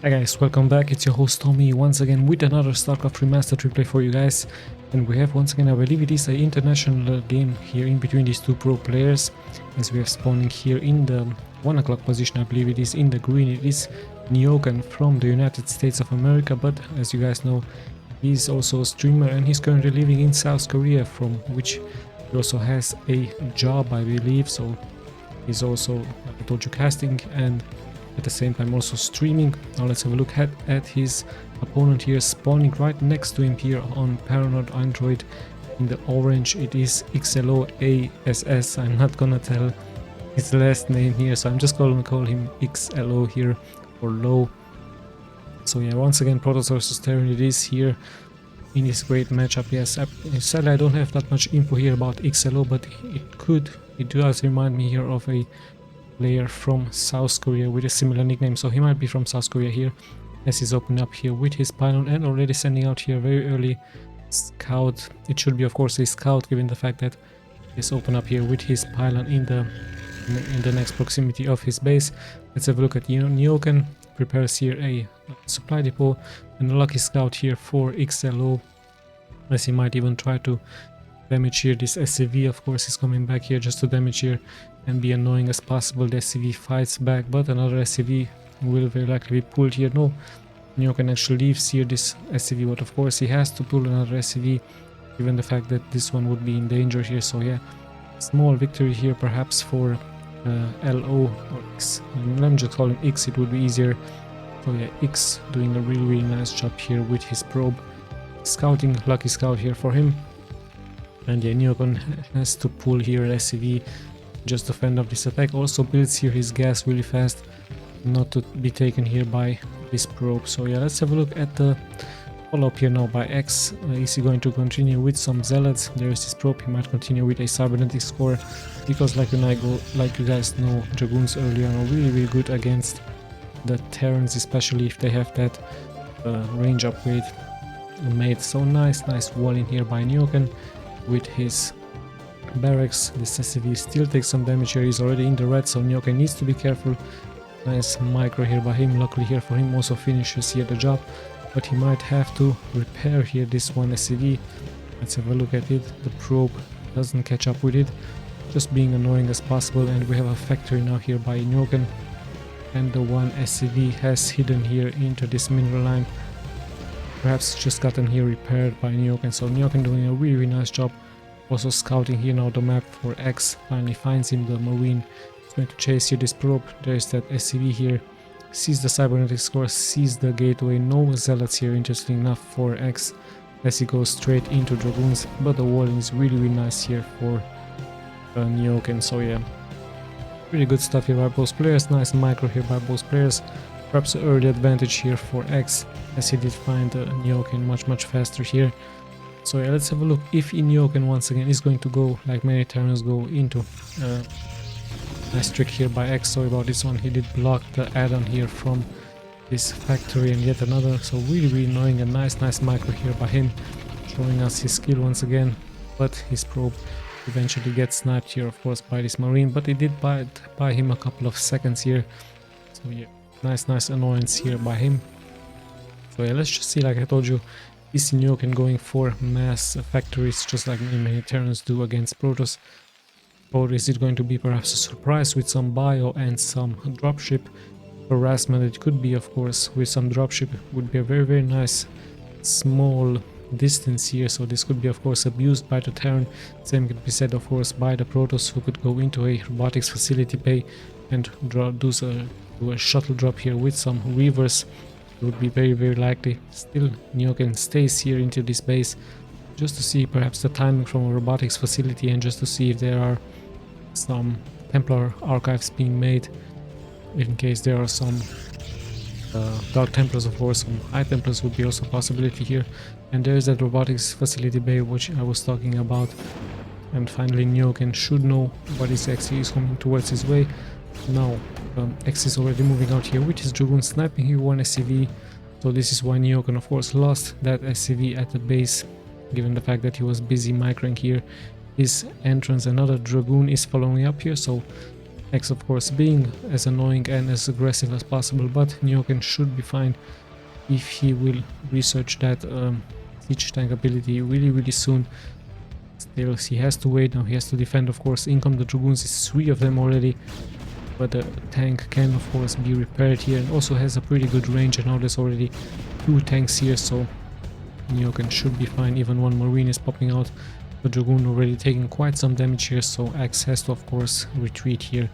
Hi guys, welcome back. It's your host Tommy once again with another Starcraft Remastered replay for you guys. And we have once again, I believe it is an international game here in between these two pro players, as we are spawning here in the 1 o'clock position. I believe it is in the green. It is NYOKEN from the United States of America, but as you guys know, he's also a streamer and he's currently living in South Korea, from which he also has a job, I believe. So he's also, like I told you, casting and at the same time also streaming. Now let's have a look at his opponent here, spawning right next to him here on Paranoid Android in the orange. It is XLO ASS. I'm not gonna tell his last name here, so I'm just gonna call him XLO here for low. So yeah, once again Protoss versus Terran it is here in this great matchup. Yes, sadly I don't have that much info here about XLO, but it does remind me here of a player from South Korea with a similar nickname, so he might be from South Korea here, as he's opening up here with his pylon and already sending out here very early scout. It should be of course a scout, given the fact that he's open up here with his pylon in the next proximity of his base. Let's have a look at NYOKEN. Prepares here a supply depot and a lucky scout here for XLO, as he might even try to damage here this SCV. Of course he's coming back here just to damage here and be annoying as possible. The SCV fights back, but another SCV will very likely be pulled here. No, NYOKEN actually leaves here this SCV, but of course he has to pull another SCV given the fact that this one would be in danger here. So yeah, small victory here perhaps for LO or X. Let me just call him X, it would be easier. So yeah, X doing a really nice job here with his probe, scouting, lucky scout here for him. And yeah, NYOKEN has to pull here SCV just to fend off this attack. Also builds here his gas really fast, not to be taken here by this probe. So yeah, let's have a look at the follow-up here now by X. Is he going to continue with some zealots? There is this probe. He might continue with a cybernetics core, because like you guys know, dragoons earlier are really good against the Terrans, especially if they have that range upgrade made. So nice wall in here by NYOKEN with his barracks. This SCV still takes some damage here. He's already in the red, so NYOKEN needs to be careful. Nice micro here by him. Luckily here for him also finishes here the job, but he might have to repair here this one SCV. Let's have a look at it. The probe doesn't catch up with it, just being annoying as possible. And we have a factory now here by NYOKEN, and the one SCV has hidden here into this mineral line. Perhaps just gotten here repaired by NYOKEN. So NYOKEN doing a really nice job. Also scouting here now the map for X. Finally finds him, the marine. He's going to chase here this probe. There's that SCV here. Sees the cybernetics core, sees the gateway. No zealots here, interesting enough for X, as he goes straight into dragoons. But the wall is really nice here for NYOKEN. So yeah, pretty good stuff here by both players. Nice micro here by both players. Perhaps an early advantage here for X, as he did find NYOKEN much faster here. So yeah, let's have a look if NYOKEN once again is going to go, like many Terrans go, into nice trick here by X. Sorry about this one, he did block the add-on here from this factory and yet another. So really annoying. A nice micro here by him, showing us his skill once again. But his probe eventually gets sniped here, of course, by this marine, but it did buy him a couple of seconds here. So yeah, nice annoyance here by him. So yeah, let's just see, like I told you, is NYOKEN going for mass factories just like many Terrans do against Protoss? Or is it going to be perhaps a surprise with some bio and some dropship harassment? It could be, of course, with some dropship. It would be a very nice small distance here. So this could be, of course, abused by the Terran. Same could be said, of course, by the Protoss, who could go into a robotics facility bay and do a shuttle drop here with some reavers. It would be very likely. Still, NYOKEN stays here into this base just to see perhaps the timing from a robotics facility, and just to see if there are some Templar archives being made, in case there are some Dark Templars. Of course, some High Templars would be also a possibility here. And there's that robotics facility bay which I was talking about. And finally NYOKEN should know what is actually is coming towards his way. Now X is already moving out here with his dragoon, sniping here one SCV. So this is why NYOKEN, of course, lost that SCV at the base, given the fact that he was busy microing here his entrance. Another dragoon is following up here, so X of course being as annoying and as aggressive as possible, but NYOKEN should be fine if he will research that siege tank ability really soon. Still, he has to wait now, he has to defend of course. In come the Dragoons, is 3 of them already, but the tank can of course be repaired here and also has a pretty good range, and now there's already 2 tanks here, so NYOKEN should be fine. Even 1 Marine is popping out. The Dragoon already taking quite some damage here, so X has to of course retreat here.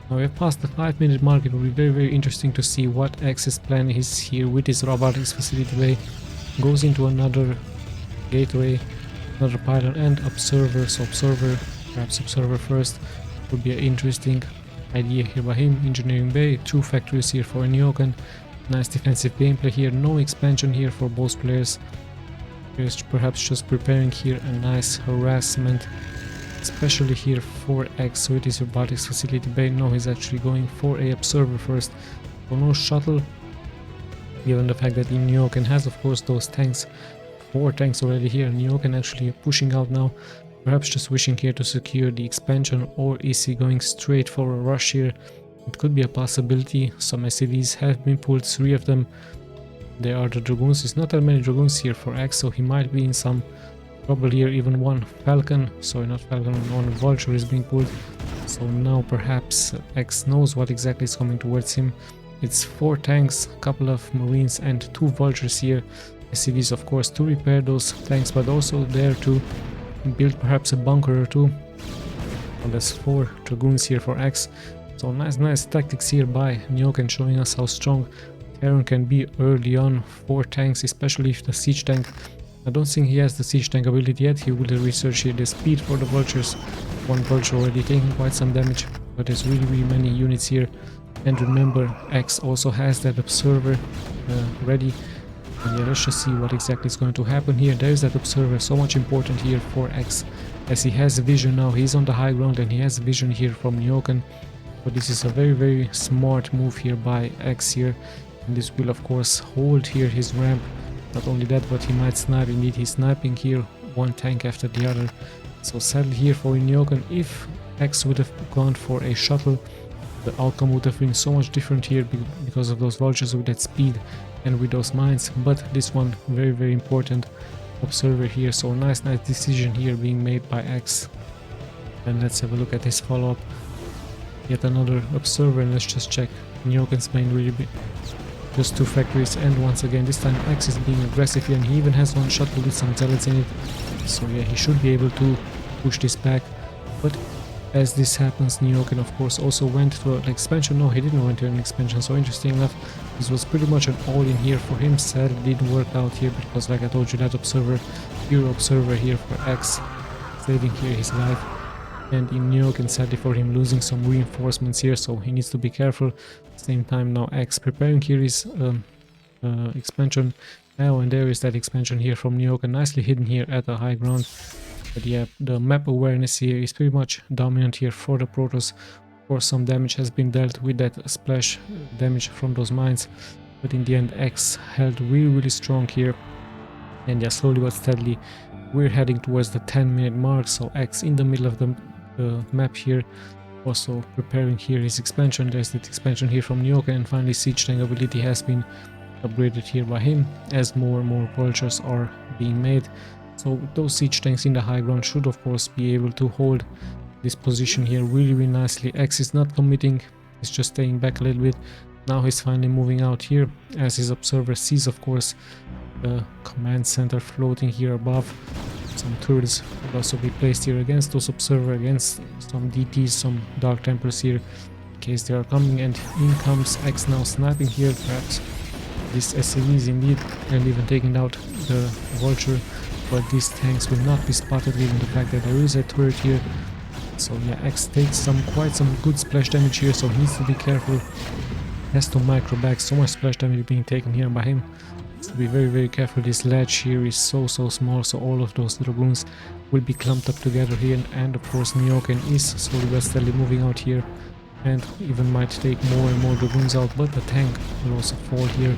Now we have passed the 5-minute mark. It will be very interesting to see what X's plan is here with his robotics facility bay. Goes into another gateway, another pylon and observer, so observer, perhaps observer first would be an interesting idea here by him. Engineering bay, 2 factories here for NYOKEN. Nice defensive gameplay here, no expansion here for both players. Perhaps just preparing here a nice harassment, especially here for X, so it is robotics facility bay. No, he's actually going for a observer first, so no shuttle, given the fact that NYOKEN has of course those tanks, 4 tanks already here. NYOKEN actually pushing out now, perhaps just wishing here to secure the expansion, or is he going straight for a rush here? It could be a possibility. Some SCVs have been pulled, 3 of them. There are the Dragoons. There's not that many Dragoons here for X, so he might be in some trouble here. Even 1 Falcon, sorry not Falcon, 1 Vulture is being pulled. So now perhaps X knows what exactly is coming towards him. It's 4 tanks, a couple of Marines and 2 Vultures here. SCVs of course to repair those tanks, but also there to build perhaps a bunker or 2. Well, there's 4 Dragoons here for X. So nice tactics here by NYOKEN, showing us how strong Terran can be early on. 4 tanks, especially if the siege tank, I don't think he has the siege tank ability yet. He will research here the speed for the Vultures. 1 Vulture already taking quite some damage, but there's really many units here. And remember, X also has that observer ready. And yeah, let's just see what exactly is going to happen here. There's that observer, so much important here for X, as he has vision now. He's on the high ground and he has vision here from NYOKEN. But this is a very smart move here by X here. And this will of course hold here his ramp. Not only that, but he might snipe. Indeed, he's sniping here 1 tank after the other. So sadly here for NYOKEN, if X would have gone for a shuttle, the outcome would have been so much different here because of those Vultures with that speed and with those mines. But this one very important observer here, so nice decision here being made by X. And let's have a look at his follow-up. Yet another observer, and let's just check. NYOKEN's main really big. Just 2 factories, and once again this time X is being aggressive here, and he even has 1 shuttle with some zealots in it. So yeah, he should be able to push this back. But as this happens, NYOKEN of course also went to an expansion. No, he didn't went to an expansion, so interesting enough, this was pretty much an all-in here for him. Sadly didn't work out here, because like I told you, that observer, pure observer here for X, saving here his life. And in NYOKEN, sadly for him, losing some reinforcements here, so he needs to be careful. Same time now X preparing here his expansion now, and there is that expansion here from NYOKEN, nicely hidden here at the high ground. But yeah, the map awareness here is pretty much dominant here for the Protoss. Of course, some damage has been dealt with that splash damage from those mines, but in the end X held really strong here. And yeah, slowly but steadily we're heading towards the 10-minute mark, so X in the middle of the map here, also preparing here his expansion. There's that expansion here from NYOKEN, and finally siege tank ability has been upgraded here by him, as more and more Vultures are being made. So those siege tanks in the high ground should of course be able to hold this position here really nicely. X is not committing, he's just staying back a little bit. Now he's finally moving out here, as his observer sees of course the command center floating here above. Some turrets will also be placed here against those observer, against some DTs, some Dark Templars here, in case they are coming. And in comes X now sniping here, perhaps these SCVs indeed, and even taking out the Vulture. But these tanks will not be spotted, given the fact that there is a turret here. So yeah, X takes quite some good splash damage here, so he needs to be careful. Has to micro back, so much splash damage being taken here by him. To be very careful. This ledge here is so small, so all of those Dragoons will be clumped up together here, and of course NYOKEN is slowly but steadily moving out here, and even might take more and more Dragoons out, but the tank will also fall here.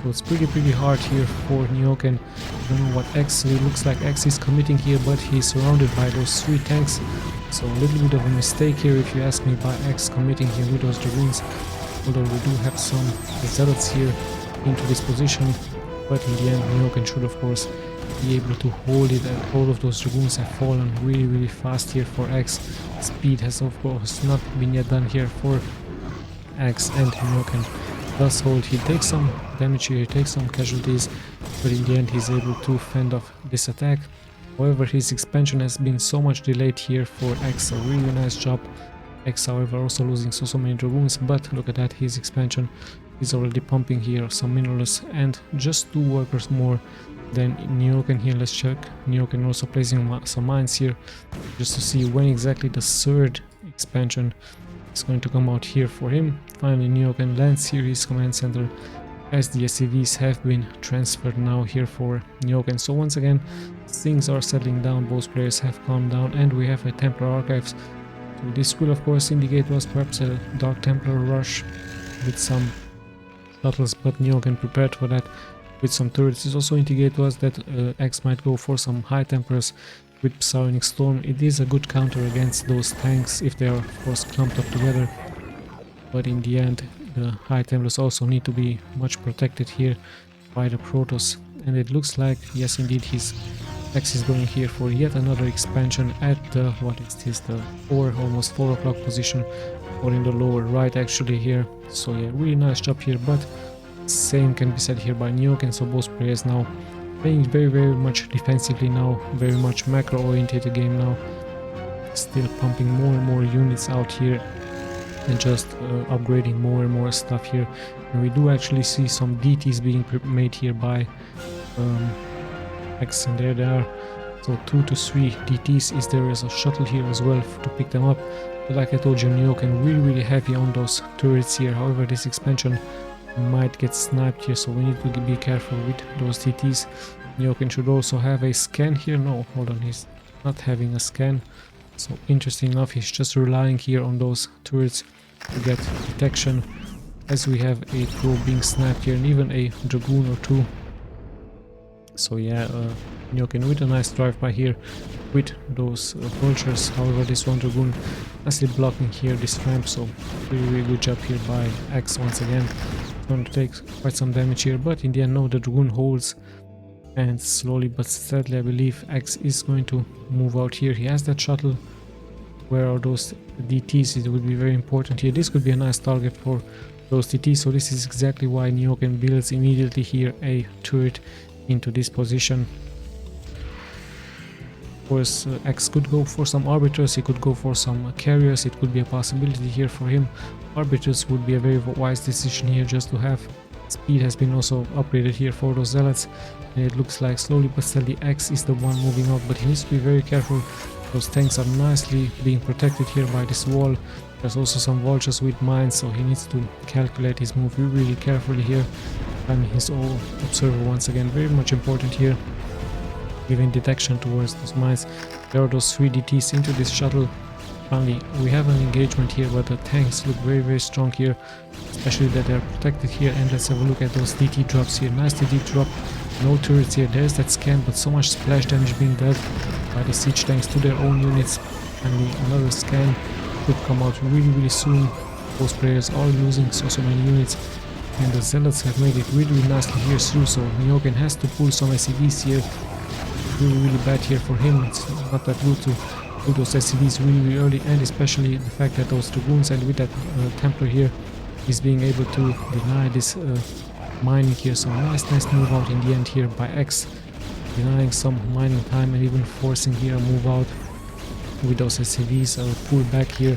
So it's pretty hard here for NYOKEN. I don't know what X looks like. X is committing here, but he's surrounded by those 3 tanks. So a little bit of a mistake here if you ask me by X committing here with those dragoons, although we do have some zealots here into this position, but in the end NYOKEN should of course be able to hold it, and all of those dragoons have fallen really fast here for X. Speed has of course not been yet done here for X, and NYOKEN does hold. He takes some damage here, he takes some casualties, but in the end he's able to fend off this attack. However, his expansion has been so much delayed here for X, a really nice job. X however also losing so many dragoons, but look at that, his expansion is already pumping here some minerals and just 2 workers more than NYOKEN here. Let's check. NYOKEN also placing some mines here just to see when exactly the 3rd expansion is going to come out here for him. Finally NYOKEN lands here his command center as the SCVs have been transferred now here for NYOKEN. So once again things are settling down, both players have calmed down, and we have a Templar archives. So this will of course indicate to us perhaps a Dark Templar rush with some shuttles, but NYOKEN prepared for that with some turrets. This also indicates to us that X might go for some High Templars with Psionic Storm. It is a good counter against those tanks if they are of course clumped up together, but in the end the High Templars also need to be much protected here by the Protoss, and it looks like yes indeed his X is going here for yet another expansion at the, what is this, the almost 4 o'clock position, or in the lower right actually here. So yeah, really nice job here, but same can be said here by NYOKEN. So both players now playing very much defensively now, very much macro oriented game now, still pumping more and more units out here and just upgrading more and more stuff here. And we do actually see some DTs being made here by X, and there they are. So 2 to 3 DTs. Is there is a shuttle here as well to pick them up, but like I told you, NYOKEN really heavy on those turrets here. However, this expansion might get sniped here, so we need to be careful with those DTs. NYOKEN should also have a scan here. No, hold on, he's not having a scan. So interesting enough, he's just relying here on those turrets to get detection, as we have a probe being sniped here and even a dragoon or 2. So yeah, NYOKEN with a nice drive-by here with those vultures. However, this one dragoon nicely blocking here this ramp, so really good job here by X once again. Going to take quite some damage here, but in the end no, the dragoon holds, and slowly but steadily I believe X is going to move out here. He has that shuttle. Where are those DTs? It would be very important here. This could be a nice target for those DTs, so this is exactly why NYOKEN builds immediately here a turret into this position. Of course, X could go for some arbiters, he could go for some carriers, it could be a possibility here for him. Arbiters would be a very wise decision here, just to have. Speed has been also upgraded here for those zealots, and it looks like slowly but steadily X is the one moving out, but he needs to be very careful. Those tanks are nicely being protected here by this wall. There's also some vultures with mines, so he needs to calculate his move really carefully here. And his old observer once again, very much important here, giving detection towards those mines. There are those 3 DTs into this shuttle. Finally, we have an engagement here, but the tanks look very strong here, especially that they're protected here. And let's have a look at those DT drops here. Nice DT drop, no turrets here. There's that scan, but so much splash damage being dealt by the siege tanks to their own units. Finally, another scan could come out really soon. Both players are losing so many units, and the zealots have made it really nicely here through, so NYOKEN has to pull some SCVs here. Really bad here for him. It's not that good to pull those SCVs really early, and especially the fact that those dragoons and with that Templar here is being able to deny this mining here. So nice move out in the end here by X, denying some mining time and even forcing here a move out with those SCVs pull back here.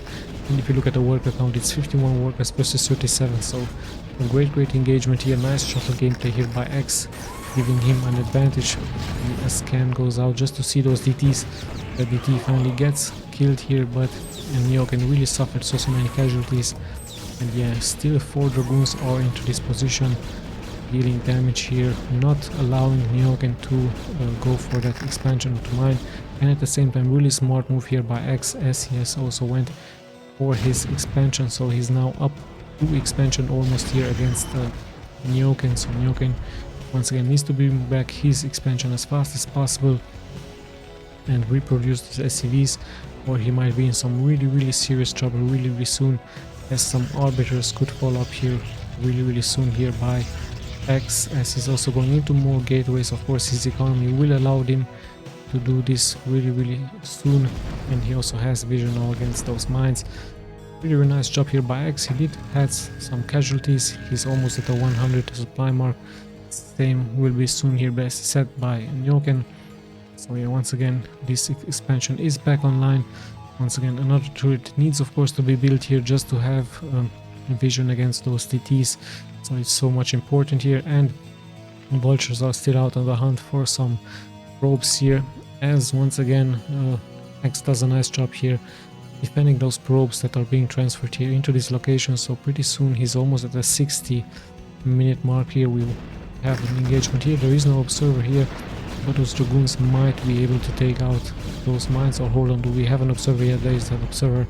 And if you look at the worker count, it's 51 workers versus 37, so a great engagement here. Nice shuttle gameplay here by X, giving him an advantage. A scan goes out just to see those DTs. The DT finally gets killed here, but NYOKEN really suffered so many casualties. And yeah, still 4 dragoons are into this position, dealing damage here, not allowing NYOKEN to go for that expansion to mine. And at the same time, really smart move here by X, as he has also went for his expansion, so he's now up 2 expansion almost here against NYOKEN. So NYOKEN once again needs to bring back his expansion as fast as possible and reproduce these SCVs. or he might be in some really serious trouble really soon, as some arbiters could fall up here really soon here by X, as he's also going into more gateways. Of course, his economy will allow him to do this really soon, and he also has vision now against those mines. Really nice job here by X. He did have some casualties. He's almost at the 100 supply mark. Same will be soon here best set by NYOKEN. So yeah, once again this expansion is back online. Once again another turret needs of course to be built here just to have vision against those TTs, so it's so much important here. And vultures are still out on the hunt for some probes here, as once again X does a nice job here defending those probes that are being transferred here into this location. So pretty soon he's almost at the 60-minute mark here. We will have an engagement here. There is no observer here, but those dragoons might be able to take out those mines. Or hold on, do we have an observer yet? There is an observer.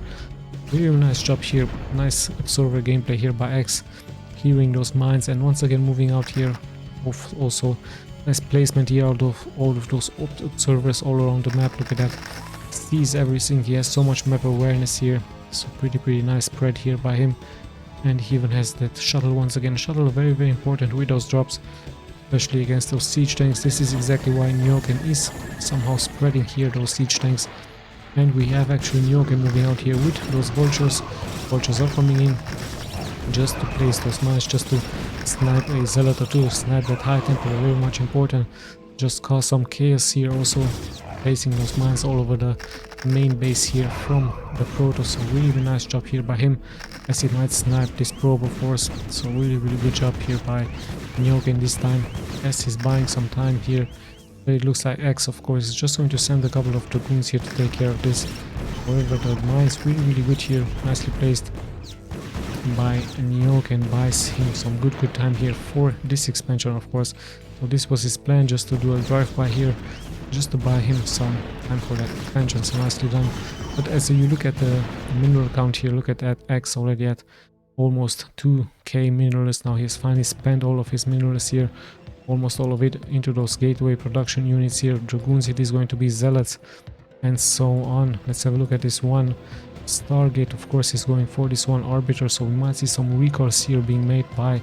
Really nice job here, nice observer gameplay here by X, clearing those mines, and once again moving out here. Also nice placement here out of all of those observers all around the map. Look at that, sees everything. He has so much map awareness here, so pretty nice spread here by him. And he even has that shuttle once again. Shuttle very important with those drops, especially against those siege tanks. This is exactly why NYOKEN is somehow spreading here those siege tanks. And we have actually NYOKEN moving out here with those vultures. Vultures are coming in just to place those mines, just to snipe a zealot or two, snipe that high tempo, very much important. Just cause some chaos here, also placing those mines all over the main base here from the Protoss. So really nice job here by him, as he might snipe this probe of course. So really good job here by NYOKEN this time, as he's buying some time here. But it looks like X of course is just going to send a couple of dragoons here to take care of this. However, the mines really good here, nicely placed by NYOKEN, buys him some good time here for this expansion of course. So this was his plan, just to do a drive-by here, just to buy him some time for that expansion. So nicely done. But as you look at the mineral count here, look at that, X already at almost 2k minerals now. He has finally spent all of his minerals here, almost all of it into those gateway production units here. Dragoons, it is going to be zealots and so on. Let's have a look at this one. Stargate of course is going for this one arbiter, so we might see some recalls here being made by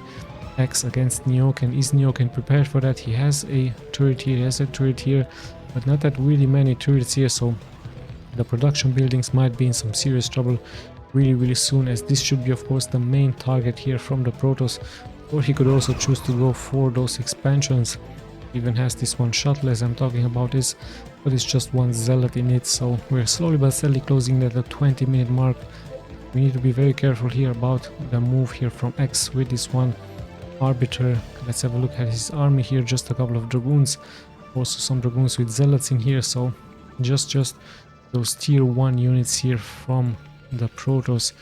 X against NYOKEN. Is NYOKEN prepared for that? He has a turret here, he has a turret here, but not that really many turrets here, so the production buildings might be in some serious trouble really soon, as this should be of course the main target here from the Protoss. Or he could also choose to go for those expansions. Even has this one shuttle as I'm talking about this, but it's just one zealot in it. So we're slowly but steadily closing at the 20-minute mark. We need to be very careful here about the move here from X with this one arbiter. Let's have a look at his army here, just a couple of dragoons, also some dragoons with zealots in here. So just those tier 1 units here from the Protoss,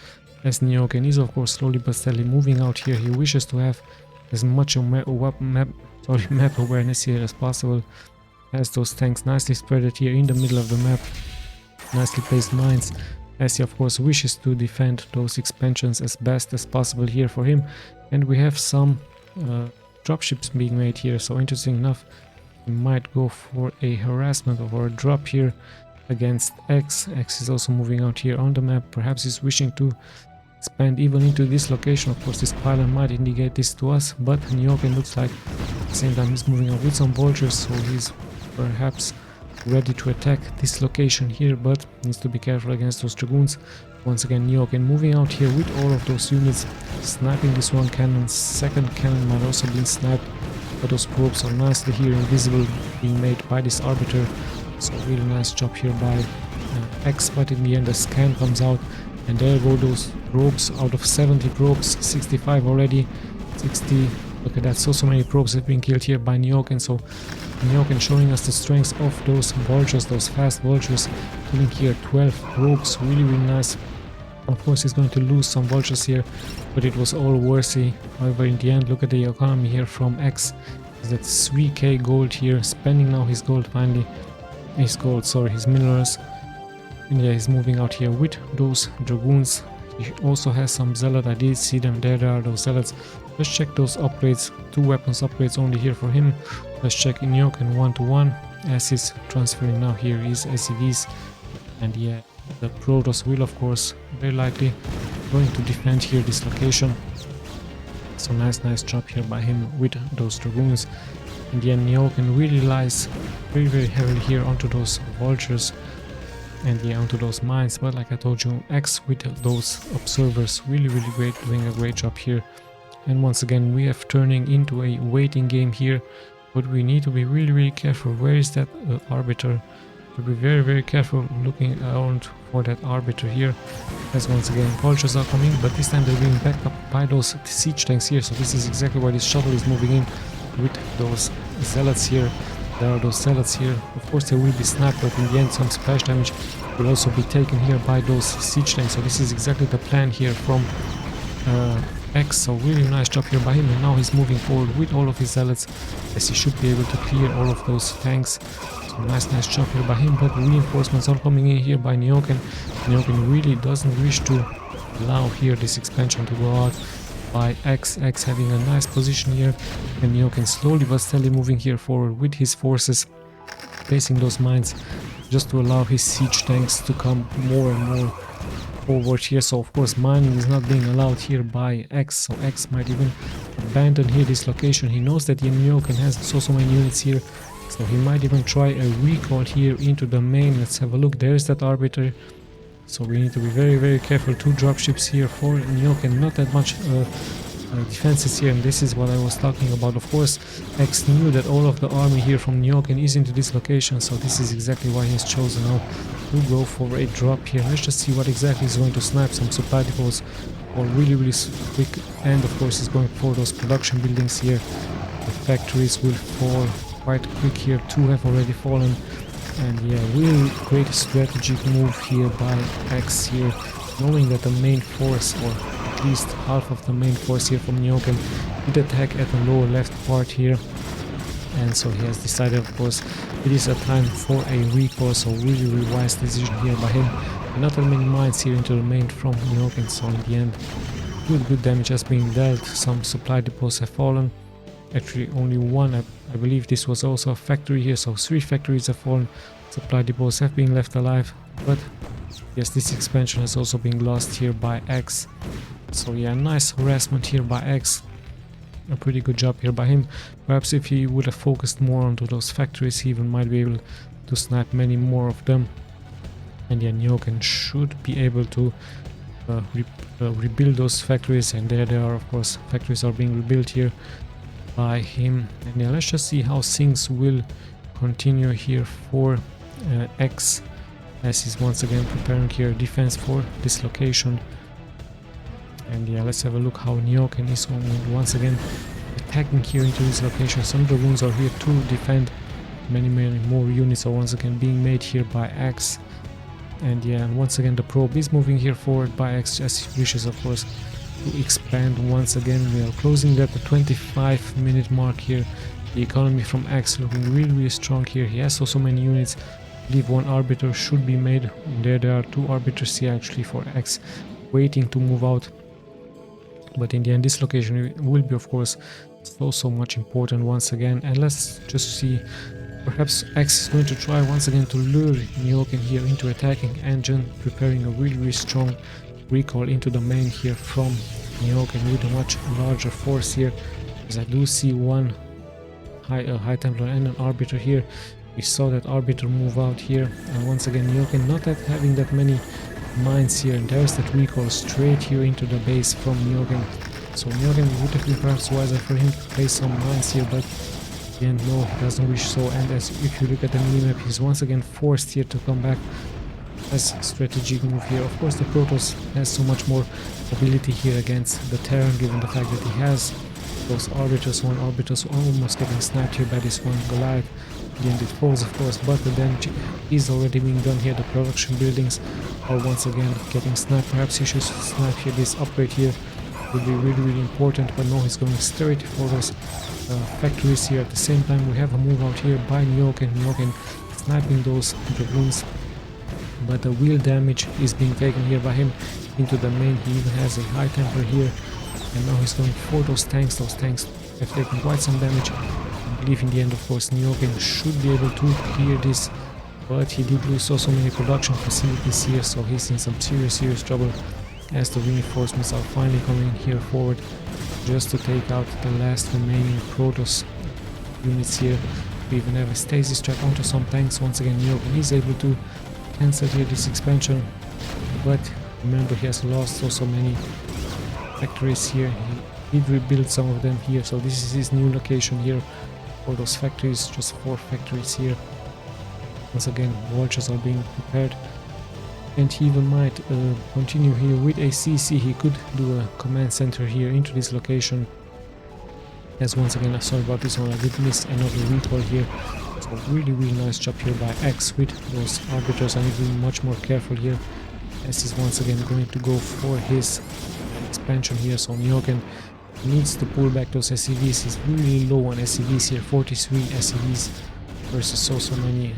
as NYOKEN is of course slowly but steadily moving out here. He wishes to have as much map awareness here as possible, as those tanks nicely spread here in the middle of the map, nicely placed mines, as he of course wishes to defend those expansions as best as possible here for him. And we have some dropships being made here, so interesting enough, we might go for a harassment or a drop here against X. X is also moving out here on the map. Perhaps he's wishing to expand even into this location. Of course this pylon might indicate this to us, but NYOKEN looks like at the same time he's moving out with some vultures, so he's perhaps ready to attack this location here, but needs to be careful against those dragoons. Once again NYOKEN moving out here with all of those units, sniping this one cannon. Second cannon might also be sniped, but those probes are nicely here invisible, being made by this arbiter. So really nice job here by X, but in the end the scan comes out, and there go those probes. Out of 70 probes, 65 already, 60. Look at that, so many probes have been killed here by NYOKEN. So NYOKEN showing us the strength of those vultures, those fast vultures, killing here 12 probes, really nice. Of course he's going to lose some vultures here, but it was all worthy. However, in the end, look at the economy here from X. He's at 3k gold here, spending now his gold finally. His minerals. And yeah, he's moving out here with those dragoons. He also has some zealot. I did see them. There are those zealots. Let's check those upgrades. 2 weapons upgrades only here for him. Let's check NYOKEN 1-to-1, as he's transferring now here his SCVs. And yeah, The Protoss will of course very likely going to defend here this location. So nice job here by him with those dragoons. In the end, NYOKEN really relies very heavily here onto those vultures and yeah, onto those mines. But like I told you, X with those observers really great, doing a great job here. And once again, we have turning into a waiting game here, but we need to be really careful. Where is that arbiter? To be very careful looking around for that arbiter here, as once again vultures are coming, but this time they're being backed up by those siege tanks here. So this is exactly why this shuttle is moving in with those zealots here. There are those zealots here. Of course they will be sniped, but in the end some splash damage will also be taken here by those siege tanks. So this is exactly the plan here from X. So really nice job here by him, and now he's moving forward with all of his zealots, as he should be able to clear all of those tanks. So nice job here by him, but reinforcements are coming in here by NYOKEN. NYOKEN really doesn't wish to allow here this expansion to go out by X having a nice position here, and NYOKEN slowly but steadily moving here forward with his forces, facing those mines, just to allow his siege tanks to come more and more forward here. So of course mining is not being allowed here by X, so X might even abandon here this location. He knows that NYOKEN has so many units here, so he might even try a recall here into the main. Let's have a look. There's that arbiter. So we need to be very careful. 2 dropships here for NYOKEN, not that much defenses here, and this is what I was talking about. Of course X knew that all of the army here from NYOKEN is into this location, so this is exactly why he's chosen now to go for a drop here. Let's just see what exactly is going to snipe. Some supply depots or really quick, and of course he's going for those production buildings here. The factories will fall quite quick here. 2 have already fallen, and yeah, really great strategic move here by X here, knowing that the main force, or at least half of the main force here from NYOKEN, would attack at the lower left part here. And so he has decided, of course, it is a time for a recall. So really wise decision here by him. Not that many mines here into the main from NYOKEN, so in the end good damage has been dealt. Some supply depots have fallen. Actually only one, I believe this was also a factory here, so 3 factories have fallen. Supply depots have been left alive, but yes, this expansion has also been lost here by X. So yeah, nice harassment here by X. A pretty good job here by him. Perhaps if he would have focused more onto those factories, he even might be able to snipe many more of them. And yeah, NYOKEN should be able to rebuild those factories, and there they are. Of course, factories are being rebuilt here by him. And yeah, let's just see how things will continue here for X, as he's once again preparing here defense for this location. And yeah, let's have a look how NYOKEN is once again attacking here into this location. Some dragoons are here to defend. Many more units are once again being made here by X. And yeah, and once again the probe is moving here forward by X, as he wishes, of course, to expand once again. We are closing at the 25-minute mark here. The economy from X looking really strong here. He has so many units. I believe 1 arbiter should be made. There are 2 arbiters here actually for X waiting to move out. But in the end, this location will be, of course, so much important once again. And let's just see, perhaps X is going to try once again to lure NYOKEN here into attacking engine, preparing a really strong recall into the main here from NYOKEN with a much larger force here, as I do see 1 high templar and an arbiter here. We saw that arbiter move out here, and once again NYOKEN not having that many mines here, and there's that recall straight here into the base from NYOKEN. So NYOKEN would have been perhaps wiser for him to place some mines here, but again no, he doesn't wish so. And as if you look at the minimap, he's once again forced here to come back. As strategic move here. Of course the Protoss has so much more ability here against the Terran, given the fact that he has those arbiters. 1 arbiter almost getting sniped here by this 1 Goliath. In the end it falls, of course, but the damage is already being done here. The production buildings are once again getting sniped. Perhaps he should snipe here. This upgrade here would be really important, but no, he's going straight for those factories here. At the same time, we have a move out here by NYOKEN sniping those dragoons, but the wheel damage is being taken here by him into the main. He even has a high temper here, and now he's going for those tanks. Those tanks have taken quite some damage. I believe in the end, of course, NYOKEN should be able to clear this but he did lose so many production facilities here, so he's in some serious trouble as the reinforcements are finally coming here forward just to take out the last remaining Protoss units here. We even have a stasis trap onto some tanks. Once again, NYOKEN is able to cancel here this expansion, but remember, he has lost so many factories here. He did rebuild some of them here, so this is his new location here for those factories, just 4 factories here. Once again, vultures are being prepared, and he even might continue here with a CC. He could do a command center here into this location. As once again, sorry about this one, I did miss another recall here. So really nice job here by X with those arbiters. I need to be much more careful here, as he's once again going to go for his expansion here. So NYOKEN needs to pull back those SCVs. He's really low on SCVs here, 43 SCVs versus so many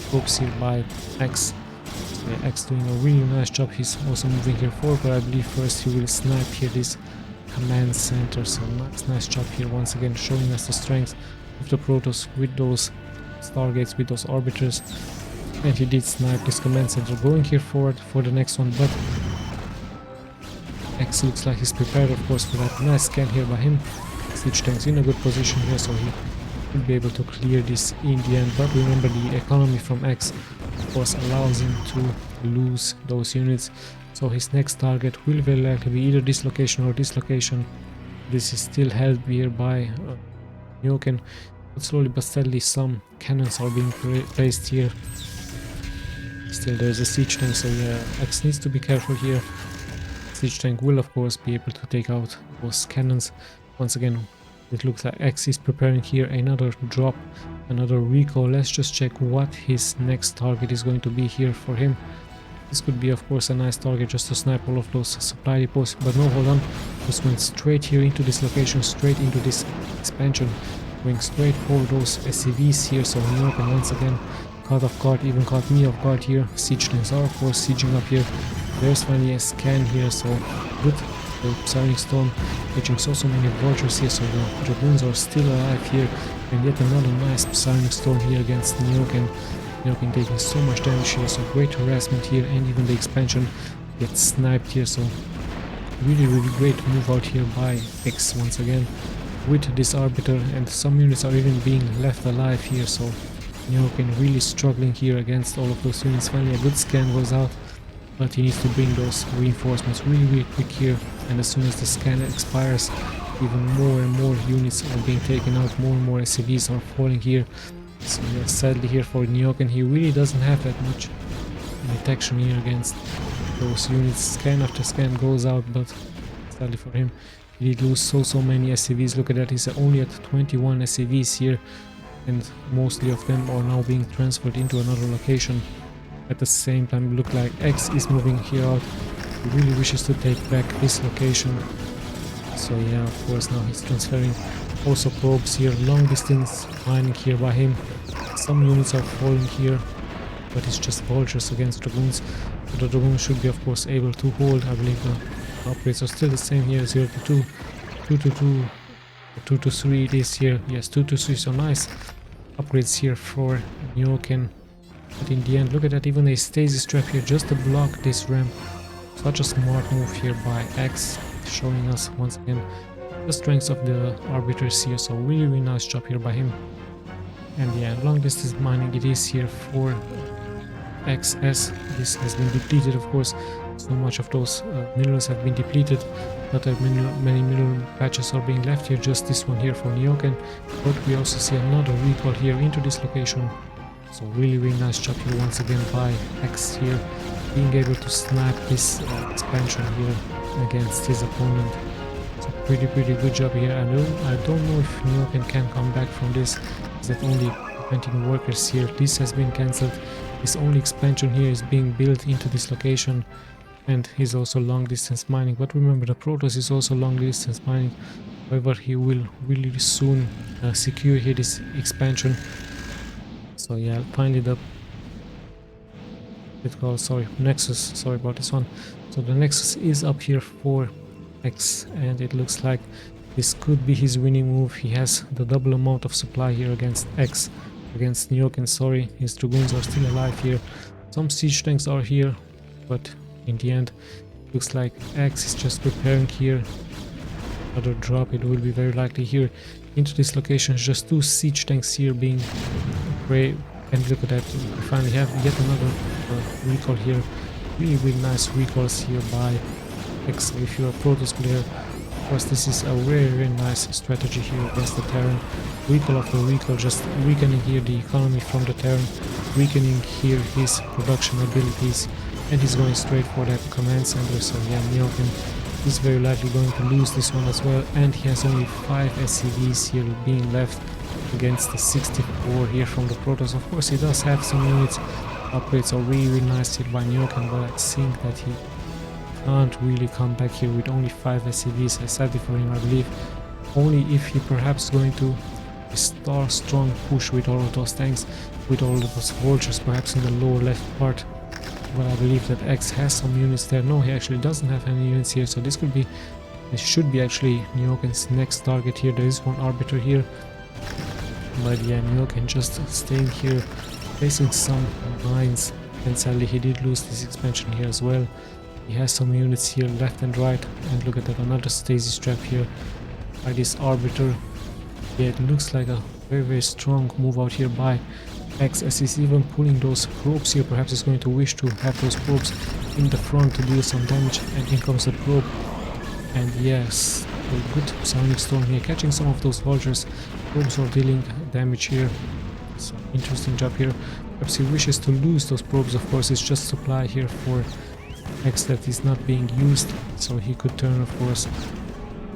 troops here by X. So yeah, X doing a really nice job. He's also moving here forward, but I believe first he will snipe here this command center. So nice job here, once again showing us the strength of the Protoss with those stargates, with those arbiters. And he did snipe this command center, going here forward for the next one, but X looks like he's prepared, of course, for that. Nice scan here by him. Siege tanks in a good position here, so he will be able to clear this in the end. But remember, the economy from X, of course, allows him to lose those units. So his next target will very likely be either this location or this location. This is still held here by NYOKEN, but slowly but steadily some cannons are being placed here. Still there's a siege tank, so yeah, X needs to be careful here. Siege tank will of course be able to take out those cannons. Once again, it looks like X is preparing here another drop, another recall. Let's just check what his next target is going to be here for him. This could be of course a nice target just to snipe all of those supply depots, but no, hold on, just went straight here into this location, straight into this expansion, going straight for those SCVs here. So NYOKEN once again caught off guard, even caught me off guard here. Siege tanks are of course sieging up here. There's finally a scan here, so good. The Psionic Storm catching so many vultures here, so the dragoons are still alive here, and yet another nice Psionic Storm here against NYOKEN. NYOKEN taking so much damage here, so great harassment here, and even the expansion gets sniped here, so really great move out here by X once again with this arbiter, and some units are even being left alive here, so NYOKEN really struggling here against all of those units. Finally a good scan goes out, but he needs to bring those reinforcements really quick here, and as soon as the scan expires, even more and more units are being taken out, more and more SCVs are falling here. So yeah, sadly here for NYOKEN, he really doesn't have that much detection here against those units. Scan after scan goes out, but sadly for him, he did lose so many SCVs. Look at that, he's only at 21 SCVs here, and mostly of them are now being transferred into another location. At the same time, look like X is moving here out. He really wishes to take back this location. So yeah, of course now he's transferring also probes here, long distance mining here by him. Some units are falling here, but it's just vultures against dragoons. So the dragoons should be of course able to hold. I believe the upgrades are still the same here, 0 to 2, 2 to 2, 2 to 3 it is here. Yes, 2 to 3, so nice upgrades here for NYOKEN. But in the end, look at that, even a stasis trap here just to block this ramp. Such a smart move here by X, showing us once again the strengths of the arbiters here. So really nice job here by him. And yeah, long distance mining it is here for XS. This has been depleted, of course. So much of those minerals have been depleted, not that many mineral patches are being left here, just this one here for NYOKEN. But we also see another recall here into this location. So really nice job here once again by X here, being able to snap this expansion here against his opponent. So pretty good job here. I don't know if NYOKEN can come back from this. Is that only preventing workers here? This has been cancelled. His only expansion here is being built into this location, and he's also long distance mining. But remember, the Protoss is also long distance mining. However, he will really soon secure here this expansion. So yeah, finally the Nexus, sorry about this one. So the Nexus is up here for X, and it looks like this could be his winning move. He has the double amount of supply here against X. against NYOKEN. Sorry, his dragoons are still alive here. Some siege tanks are here, but in the end, looks like X is just preparing here. Another drop, it will be very likely here into this location. Just 2 siege tanks here being brave. And look at that, we finally have yet another recall here. Really nice recalls here by X. If you're a Protoss player, of course this is a very nice strategy here against the Terran. Recall after recall, just weakening here the economy from the Terran, weakening here his production abilities, and he's going straight for that command center. So yeah, NYOKEN is very likely going to lose this one as well, and he has only 5 SCVs here being left against the 64 here from the Protoss. Of course he does have some units. Upgrades are really nice here by NYOKEN, but I think that he can't really come back here with only 5 SCVs. I said it for him, I believe. Only if he perhaps going to start strong push with all of those tanks, with all of those vultures, perhaps in the lower left part. But I believe that X has some units there. No, he actually doesn't have any units here, so this could be, this should be actually NYOKEN's next target here. There is one arbiter here, but yeah, NYOKEN just staying here, facing some mines, and sadly he did lose this expansion here as well. He has some units here left and right, and look at that, another stasis trap here by this arbiter. Yeah, it looks like a very strong move out here by X, as he's even pulling those probes here. Perhaps he's going to wish to have those probes in the front to deal some damage, and in comes the probe. And yes, a good sonic storm here, catching some of those vultures. Probes are dealing damage here. So interesting job here. Perhaps he wishes to lose those probes. Of course, it's just supply here for X that is not being used, so he could turn, of course,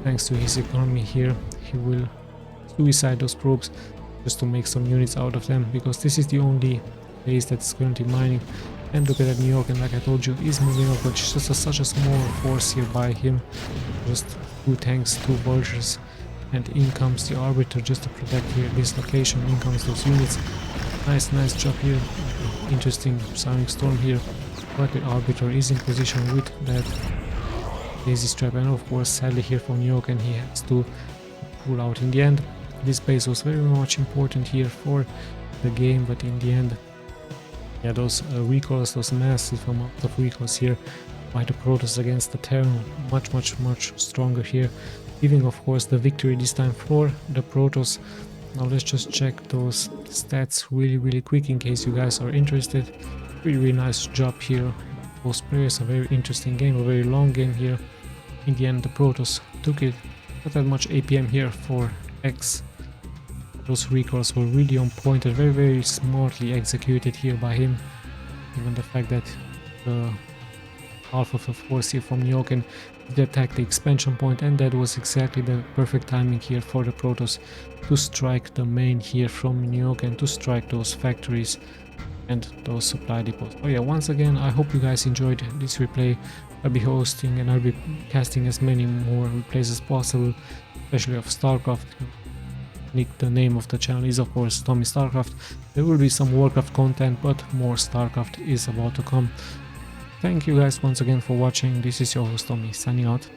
thanks to his economy here, he will suicide those probes just to make some units out of them, because this is the only base that's currently mining. And look at that, NYOKEN, like I told you, is moving up, but it's just such a small force here by him. Just 2 tanks, 2 vultures, and in comes the arbiter just to protect here this location. In comes those units. Nice job here. Interesting sonic storm here, but the arbiter is in position with that stasis trap, and of course sadly here for NYOKEN he has to pull out in the end. This base was very much important here for the game, but in the end, yeah, those recalls, those massive amount of recalls here by the Protoss against the Terran, much stronger here, giving of course the victory this time for the Protoss. Now let's just check those stats really quick in case you guys are interested. Really nice job here. Both players, a very interesting game, a very long game here. In the end the Protoss took it. Not that much APM here for X. Those recalls were really on point and very smartly executed here by him. Even the fact that the half of a force here from NYOKEN did attack the expansion point, and that was exactly the perfect timing here for the Protoss to strike the main here from NYOKEN, to strike those factories and those supply depots. Oh yeah, once again, I hope you guys enjoyed this replay. I'll be hosting and I'll be casting as many more replays as possible, especially of Starcraft. The name of the channel is of course Tommy Starcraft. There will be some Warcraft content, but more Starcraft is about to come. Thank you guys once again for watching. This is your host Tommy, signing out.